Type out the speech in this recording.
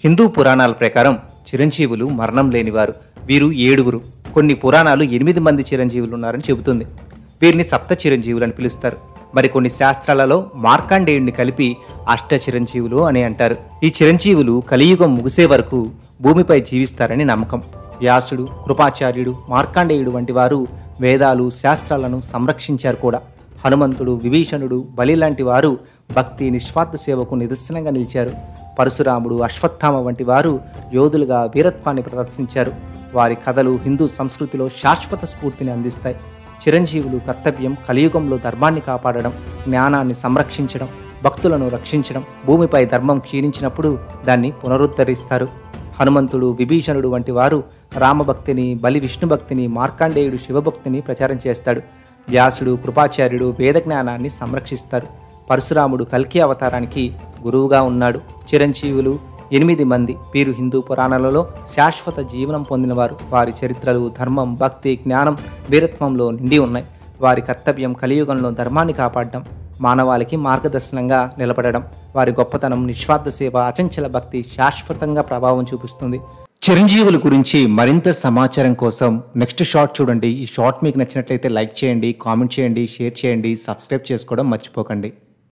హిందూ పురాణాల ప్రకారం చిరంజీవులు మరణం లేనివారు. వీరు 7గురు. కొన్ని పురాణాలు 8 మంది చిరంజీవులు ఉన్నారని చెబుతుంది. వీరిని సప్త చిరంజీవులు అని పిలుస్తారు. మరికొన్ని శాస్త్రాలలో మార్కండేయుడిని కలిపి అష్ట చిరంజీవులు అని అంటారు. ఈ చిరంజీవులు కలియుగం ముగిసే వరకు భూమిపై జీవిస్తారని నమ్మకం. వ్యాసుడు, కృపాచార్యుడు, మార్కండేయుడు వంటి వారు వేదాలు, శాస్త్రాలను సంరక్షించారు కూడా. హనుమంతుడు, విభీషణుడు, బలి లాంటి వారు భక్తి, నిస్వార్థ సేవకు నిదర్శనంగా నిలిచారు. పరశురాముడు, అశ్వత్థామ వంటి వారు యోధులుగా వీరత్వాన్ని ప్రదర్శించారు. వారి కథలు హిందూ సంస్కృతిలో శాశ్వత స్ఫూర్తిని అందిస్తాయి. చిరంజీవులు కర్తవ్యం కలియుగంలో ధర్మాన్ని కాపాడడం, జ్ఞానాన్ని సంరక్షించడం, భక్తులను రక్షించడం. భూమిపై ధర్మం క్షీణించినప్పుడు దాన్ని పునరుద్ధరిస్తారు. హనుమంతుడు, విభీషణుడు వంటి వారు రామభక్తిని, బలి విష్ణుభక్తిని, మార్కండేయుడు శివభక్తిని ప్రచారం చేస్తాడు. వ్యాసుడు, కృపాచార్యుడు వేద జ్ఞానాన్ని సంరక్షిస్తారు. పరశురాముడు కల్కి అవతారానికి గురువుగా ఉన్నాడు. చిరంజీవులు 8 మంది. వీరు హిందూ పురాణాలలో శాశ్వత జీవనం పొందినవారు. వారి చరిత్రలు ధర్మం, భక్తి, జ్ఞానం, వీరత్వంలో నిండి ఉన్నాయి. వారి కర్తవ్యం కలియుగంలో ధర్మాన్ని కాపాడడం, మానవాళికి మార్గదర్శనంగా నిలబడడం. వారి గొప్పతనం, నిస్వార్థ సేవ, అచంచల భక్తి శాశ్వతంగా ప్రభావం చూపిస్తుంది. చిరంజీవుల గురించి మరింత సమాచారం కోసం నెక్స్ట్ షార్ట్ చూడండి. ఈ షార్ట్ మీకు నచ్చినట్లయితే లైక్ చేయండి, కామెంట్ చేయండి, షేర్ చేయండి, సబ్స్క్రైబ్ చేసుకోవడం మర్చిపోకండి.